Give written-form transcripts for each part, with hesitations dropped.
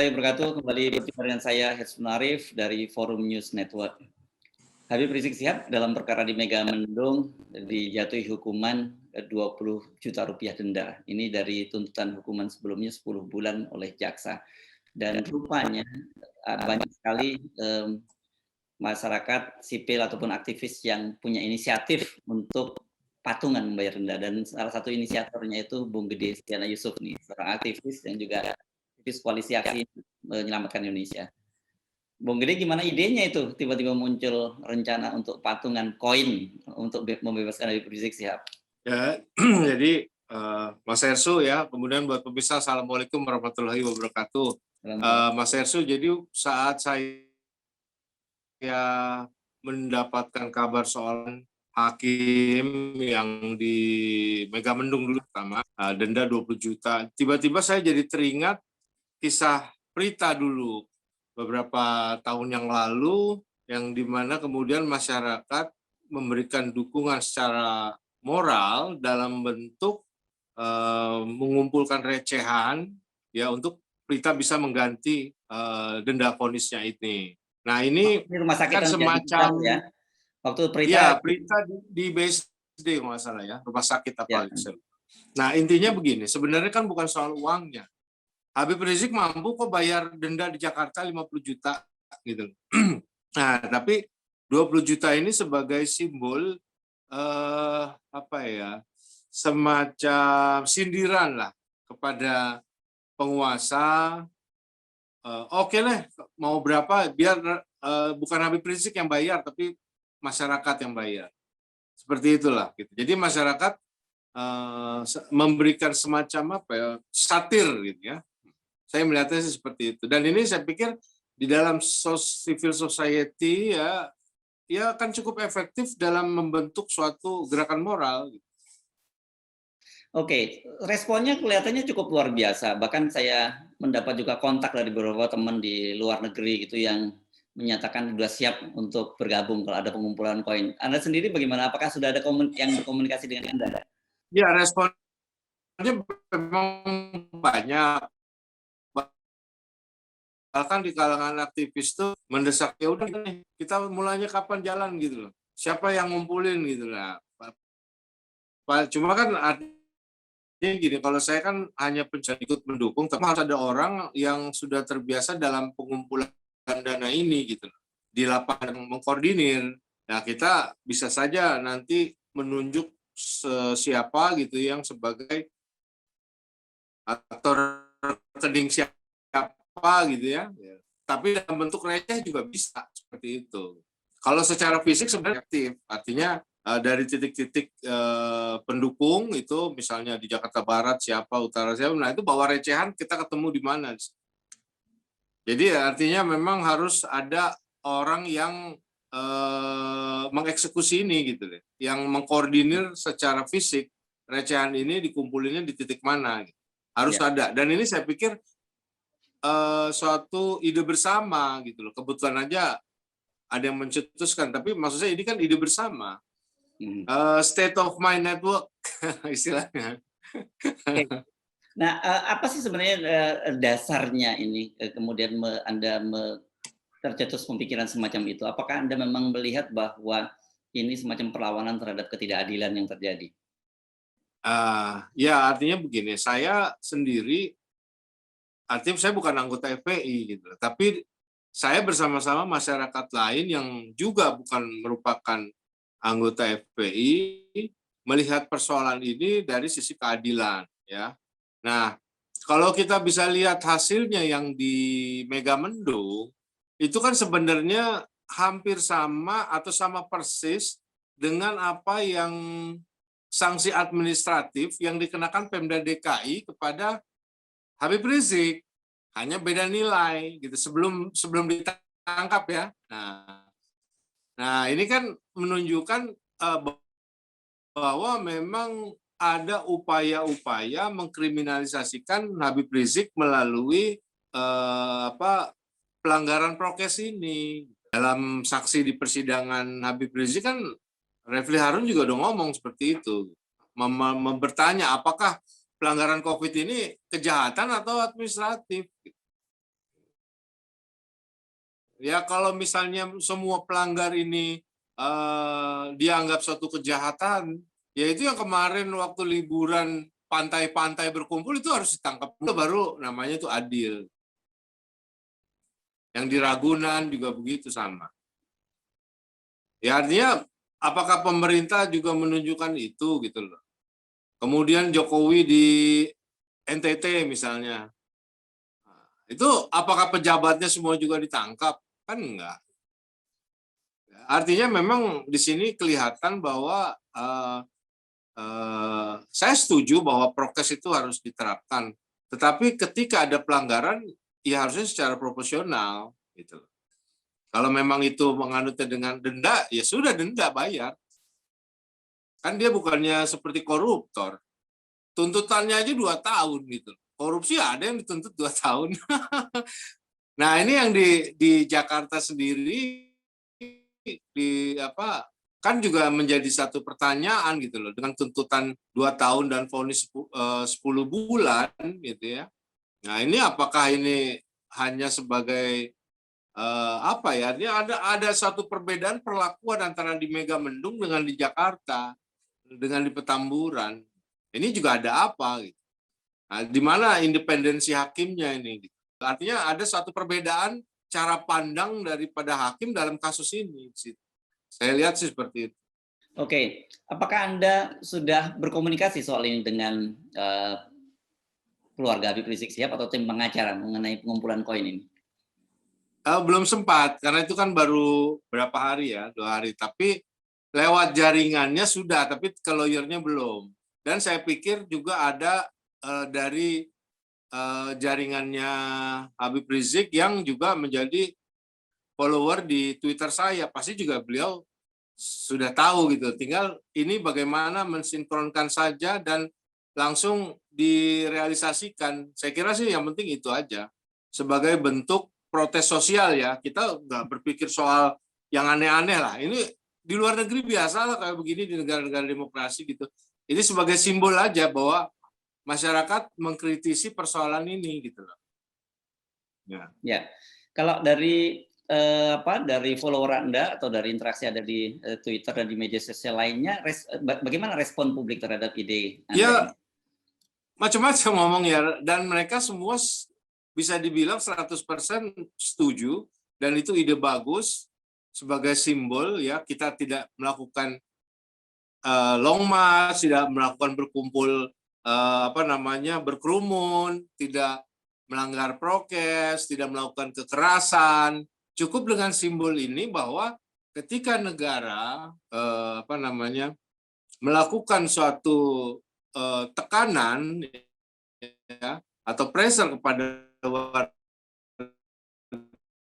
warahmatullahi wabarakatuh. Kembali berjumpa dengan saya Hezbun Arif dari Forum News Network. Habib Rizik Syihab dalam perkara di Megamendung dijatuhi hukuman 20 juta rupiah denda. Ini dari tuntutan hukuman sebelumnya 10 bulan oleh jaksa. Dan rupanya banyak sekali masyarakat sipil ataupun aktivis yang punya inisiatif untuk patungan membayar denda. Dan salah satu inisiatornya itu Bung Gede Setiana Yusuf nih, seorang aktivis yang juga aktivis koalisi aksi menyelamatkan Indonesia. Bung Gede, gimana idenya itu tiba-tiba muncul rencana untuk patungan koin untuk membebaskan Habib Rizik Syihab? Ya, jadi Mas Ersu ya, kemudian buat pemirsa, Assalamualaikum warahmatullahi wabarakatuh. Mas Ersu, jadi saat saya mendapatkan kabar soal hakim yang di Megamendung dulu pertama, denda 20 juta, tiba-tiba saya jadi teringat kisah Prita dulu, beberapa tahun yang lalu, yang dimana kemudian masyarakat memberikan dukungan secara moral dalam bentuk mengumpulkan recehan ya untuk Prita bisa mengganti denda vonisnya ini. Nah ini rumah sakit kan semacam ya. Waktu Prita, ya Prita di BSD kalau nggak salah ya, rumah sakit apa ya. Nah intinya begini, sebenarnya kan bukan soal uangnya. Habib Rizik mampu kok bayar denda di Jakarta 50 juta gitu. Nah, tapi 20 juta ini sebagai simbol apa ya? Semacam sindiran lah kepada penguasa. Oke lah, mau berapa biar bukan Habib Rizik yang bayar tapi masyarakat yang bayar. Seperti itulah gitu. Jadi masyarakat memberikan semacam apa ya? Satir gitu ya. Saya melihatnya seperti itu. Dan ini saya pikir di dalam civil society ya akan cukup efektif dalam membentuk suatu gerakan moral. Oke, responnya kelihatannya cukup luar biasa. Bahkan saya mendapat juga kontak dari beberapa teman di luar negeri gitu yang menyatakan sudah siap untuk bergabung kalau ada pengumpulan koin. Anda sendiri bagaimana? Apakah sudah ada yang berkomunikasi dengan Anda? Ya, responnya memang banyak. Bahkan di kalangan aktivis tuh mendesak, ya udah nih, kita mulainya kapan jalan gitu loh. Siapa yang ngumpulin gitu lah. Cuma kan artinya gini, kalau saya kan hanya ikut mendukung, tapi harus ada orang yang sudah terbiasa dalam pengumpulan dana ini gitu loh. Di lapangan mengkoordinir. Nah, kita bisa saja nanti menunjuk siapa gitu yang sebagai aktor rekening siapa gitu ya. Tapi dalam bentuk receh juga bisa seperti itu. Kalau secara fisik sebenarnya aktif, artinya dari titik-titik pendukung itu misalnya di Jakarta Barat siapa, Utara siapa, nah itu bawa recehan kita ketemu di mana. Jadi artinya memang harus ada orang yang mengeksekusi ini gitu deh, yang mengkoordinir secara fisik recehan ini dikumpulinnya di titik mana. Gitu. Harus ada. Dan ini saya pikir suatu ide bersama gitu loh. Kebetulan aja ada yang mencetuskan, tapi maksud saya ini kan ide bersama. State of mind network istilahnya. Okay. Nah, apa sih sebenarnya dasarnya ini kemudian Anda tercetus pemikiran semacam itu? Apakah Anda memang melihat bahwa ini semacam perlawanan terhadap ketidakadilan yang terjadi? Ya artinya begini, saya sendiri artinya saya bukan anggota FPI gitu, tapi saya bersama-sama masyarakat lain yang juga bukan merupakan anggota FPI melihat persoalan ini dari sisi keadilan ya. Nah, kalau kita bisa lihat hasilnya yang di Megamendung itu kan sebenarnya hampir sama atau sama persis dengan apa yang sanksi administratif yang dikenakan Pemda DKI kepada Habib Rizik, hanya beda nilai gitu sebelum ditangkap ya. Nah ini kan menunjukkan bahwa memang ada upaya-upaya mengkriminalisasikan Habib Rizik melalui pelanggaran prokes ini. Dalam saksi di persidangan Habib Rizik kan Refli Harun juga udah ngomong seperti itu, bertanya apakah pelanggaran COVID ini kejahatan atau administratif. Ya kalau misalnya semua pelanggar ini dianggap suatu kejahatan, ya itu yang kemarin waktu liburan pantai-pantai berkumpul itu harus ditangkap dulu, baru namanya itu adil. Yang di Ragunan juga begitu sama. Ya artinya apakah pemerintah juga menunjukkan itu gitu loh. Kemudian Jokowi di NTT misalnya, itu apakah pejabatnya semua juga ditangkap? Kan enggak. Artinya memang di sini kelihatan bahwa saya setuju bahwa prokes itu harus diterapkan. Tetapi ketika ada pelanggaran, ya harusnya secara proporsional. Gitu. Kalau memang itu menganutnya dengan denda, ya sudah denda bayar. Kan dia bukannya seperti koruptor. Tuntutannya aja 2 tahun gitu. Korupsi ada yang dituntut 2 tahun. Nah ini yang di Jakarta sendiri di apa kan juga menjadi satu pertanyaan gitu loh, dengan tuntutan 2 tahun dan vonis 10 bulan gitu ya. Nah ini apakah ini hanya sebagai apa ya? Ini ada satu perbedaan perlakuan antara di Megamendung dengan di Jakarta, dengan di Petamburan. Ini juga ada apa gitu. Nah, di mana independensi hakimnya ini? Gitu. Artinya ada satu perbedaan cara pandang daripada hakim dalam kasus ini. Saya lihat sih seperti itu. Oke, apakah Anda sudah berkomunikasi soal ini dengan keluarga Habib Rizik Sihab atau tim pengacara mengenai pengumpulan koin ini? Belum sempat, karena itu kan baru berapa hari ya, 2 hari. Tapi lewat jaringannya sudah, tapi ke lawyernya belum. Dan saya pikir juga ada dari jaringannya Habib Rizik yang juga menjadi follower di Twitter saya. Pasti juga beliau sudah tahu gitu. Tinggal ini bagaimana mensinkronkan saja dan langsung direalisasikan. Saya kira sih yang penting itu aja. Sebagai bentuk protes sosial ya. Kita nggak berpikir soal yang aneh-aneh lah. Ini di luar negeri biasa lah kayak begini di negara-negara demokrasi gitu. Ini sebagai simbol aja bahwa masyarakat mengkritisi persoalan ini gitu loh. Ya, kalau dari dari follower Anda atau dari interaksi ada di Twitter dan di media sosial lainnya, bagaimana respon publik terhadap ide Anda Ya, ini? macam-macam ngomong ya, dan mereka semua bisa dibilang 100% setuju, dan itu ide bagus sebagai simbol ya, kita tidak melakukan long march, tidak melakukan berkumpul berkerumun, tidak melanggar prokes, tidak melakukan kekerasan. Cukup dengan simbol ini bahwa ketika negara melakukan suatu tekanan ya, atau pressure kepada warga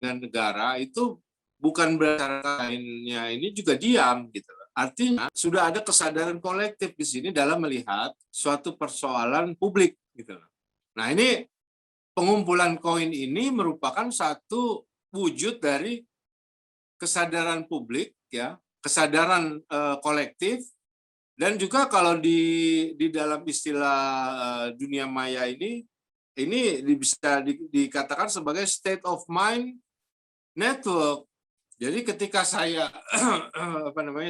negara, itu bukan berdasarkan ini juga diam gitu. Artinya sudah ada kesadaran kolektif di sini dalam melihat suatu persoalan publik gitu. Nah ini pengumpulan koin ini merupakan satu wujud dari kesadaran publik ya, kesadaran kolektif. Dan juga kalau di dalam istilah dunia maya ini bisa dikatakan sebagai state of mind network. Jadi ketika saya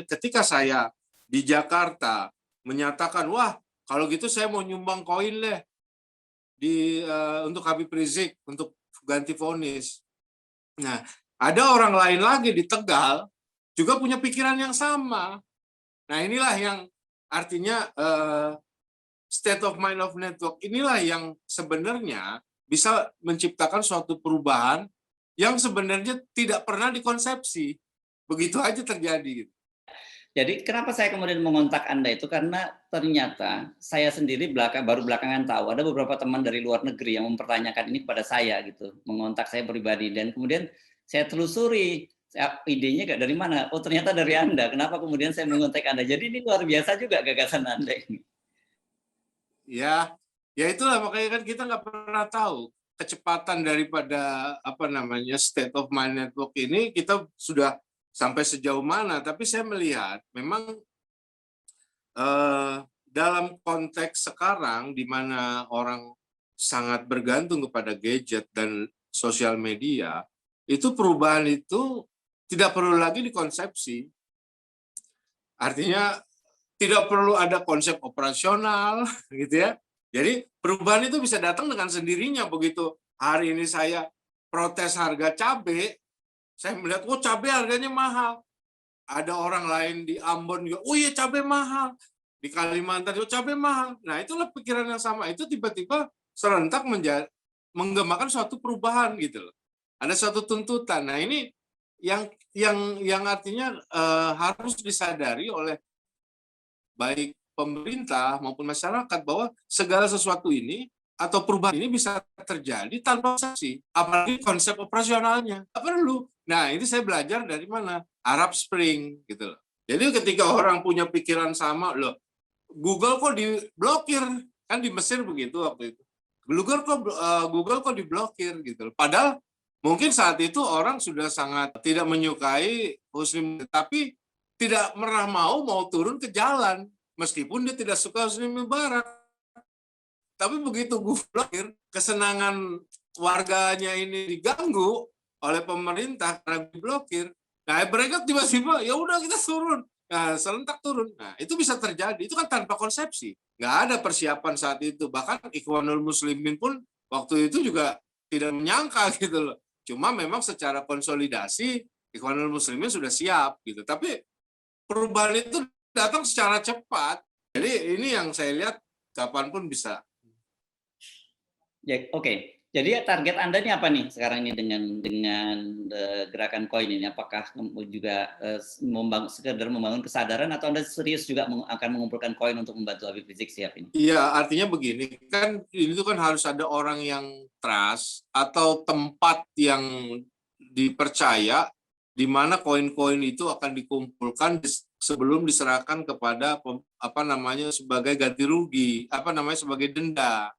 ketika saya di Jakarta menyatakan, wah kalau gitu saya mau nyumbang koin deh untuk Habib Rizik untuk ganti vonis. Nah, ada orang lain lagi di Tegal juga punya pikiran yang sama. Nah, inilah yang artinya state of mind of network inilah yang sebenarnya bisa menciptakan suatu perubahan yang sebenarnya tidak pernah dikonsepsi. Begitu aja terjadi. Jadi kenapa saya kemudian mengontak Anda itu karena ternyata saya sendiri baru belakangan tahu ada beberapa teman dari luar negeri yang mempertanyakan ini kepada saya gitu, mengontak saya pribadi dan kemudian saya telusuri idenya dari mana? Oh ternyata dari Anda. Kenapa kemudian saya mengontak Anda? Jadi ini luar biasa juga gagasan Anda ini. Ya, ya itulah makanya kan kita nggak pernah tahu kecepatan daripada state of mind network ini kita sudah sampai sejauh mana. Tapi saya melihat memang dalam konteks sekarang di mana orang sangat bergantung kepada gadget dan sosial media, itu perubahan itu tidak perlu lagi dikonsepsi. Artinya tidak perlu ada konsep operasional, gitu ya. Jadi perubahan itu bisa datang dengan sendirinya. Begitu hari ini saya protes harga cabai, saya melihat, oh cabai harganya mahal. Ada orang lain di Ambon juga, oh iya cabai mahal. Di Kalimantan juga cabai mahal. Nah itulah pikiran yang sama. Itu tiba-tiba serentak menggemakan suatu perubahan gitu loh. Ada suatu tuntutan. Nah ini yang artinya harus disadari oleh baik pemerintah maupun masyarakat bahwa segala sesuatu ini atau perubahan ini bisa terjadi tanpa sanksi, apalagi konsep operasionalnya. Nggak perlu. Nah, ini saya belajar dari mana? Arab Spring gitu loh. Jadi ketika orang punya pikiran sama, loh, Google kok diblokir? Kan di Mesir begitu waktu itu. Google kok diblokir gitu loh. Padahal mungkin saat itu orang sudah sangat tidak menyukai Husni, tapi tidak pernah mau turun ke jalan meskipun dia tidak suka Husni Mubarak. Tapi begitu gue blokir, kesenangan warganya ini diganggu oleh pemerintah karena diblokir. Nah, mereka tiba-tiba ya udah kita turun. Nah, serentak turun. Nah, itu bisa terjadi. Itu kan tanpa konsepsi. Nggak ada persiapan saat itu. Bahkan Ikhwanul Muslimin pun waktu itu juga tidak menyangka gitu loh. Cuma memang secara konsolidasi Ikhwanul Muslimin sudah siap gitu. Tapi perubahan itu datang secara cepat. Jadi ini yang saya lihat kapanpun bisa. Ya, oke. Jadi target Anda ini apa nih sekarang ini dengan gerakan koin ini? Apakah juga sekedar membangun kesadaran atau Anda serius juga akan mengumpulkan koin untuk membantu Habib Rizik Sihab ini? Iya, artinya begini, kan itu kan harus ada orang yang trust atau tempat yang dipercaya di mana koin-koin itu akan dikumpulkan sebelum diserahkan kepada sebagai ganti rugi, sebagai denda.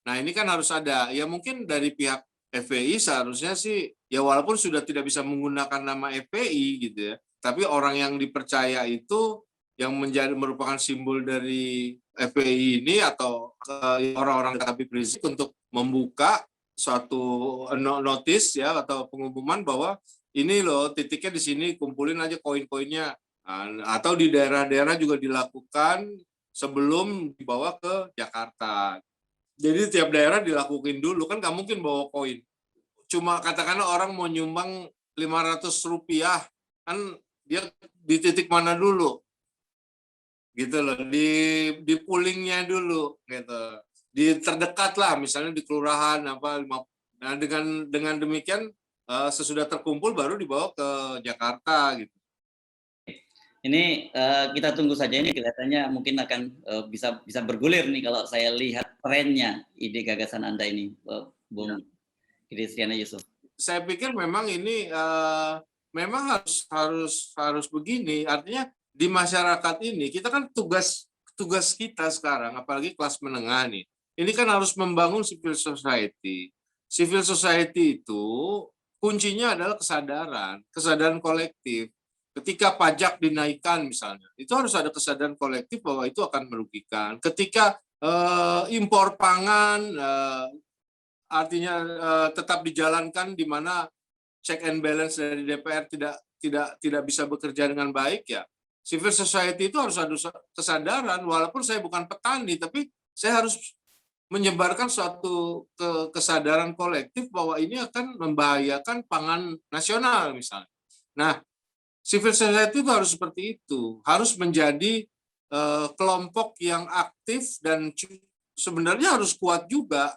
Nah ini kan harus ada, ya mungkin dari pihak FPI seharusnya sih, ya walaupun sudah tidak bisa menggunakan nama FPI gitu ya, tapi orang yang dipercaya itu yang merupakan simbol dari FPI ini atau orang-orang Habib Rizik untuk membuka suatu notis ya atau pengumuman bahwa ini loh titiknya di sini, kumpulin aja koin-koinnya. Atau di daerah-daerah juga dilakukan sebelum dibawa ke Jakarta. Jadi tiap daerah dilakukan dulu, kan nggak mungkin bawa koin. Cuma katakanlah orang mau nyumbang 500 rupiah, kan dia di titik mana dulu? Gitu loh, di poolingnya dulu, gitu. Di terdekat lah, misalnya di kelurahan apa. Nah dengan demikian sesudah terkumpul baru dibawa ke Jakarta gitu. Ini kita tunggu saja, ini kelihatannya mungkin akan bisa bergulir nih kalau saya lihat trennya ide gagasan Anda ini, Bung Kristiana Yusuf. Saya pikir memang ini memang harus begini. Artinya di masyarakat ini kita kan tugas kita sekarang, apalagi kelas menengah nih. Ini kan harus membangun civil society. Civil society itu kuncinya adalah kesadaran kolektif. Ketika pajak dinaikkan misalnya, itu harus ada kesadaran kolektif bahwa itu akan merugikan. Ketika impor pangan artinya tetap dijalankan di mana check and balance dari DPR tidak bisa bekerja dengan baik ya. Civil society itu harus ada kesadaran, walaupun saya bukan petani, tapi saya harus menyebarkan suatu kesadaran kolektif bahwa ini akan membahayakan pangan nasional misalnya. Nah, civil society itu harus seperti itu, harus menjadi kelompok yang aktif dan sebenarnya harus kuat juga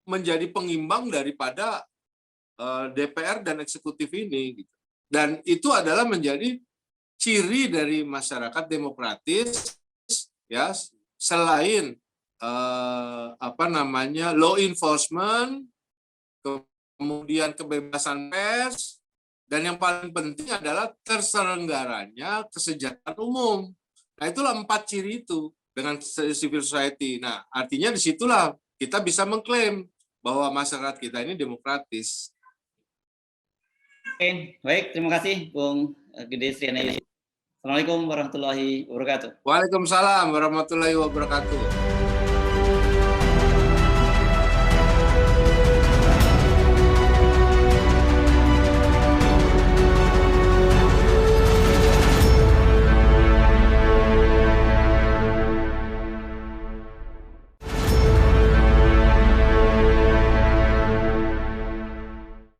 menjadi pengimbang daripada DPR dan eksekutif ini. Dan itu adalah menjadi ciri dari masyarakat demokratis, ya selain law enforcement, kemudian kebebasan pers. Dan yang paling penting adalah terselenggaranya kesejahteraan umum. Nah, itulah 4 ciri itu dengan civil society. Nah, artinya disitulah kita bisa mengklaim bahwa masyarakat kita ini demokratis. Oke, baik. Terima kasih, Bung Kristiana Yusuf. Assalamualaikum warahmatullahi wabarakatuh. Waalaikumsalam warahmatullahi wabarakatuh.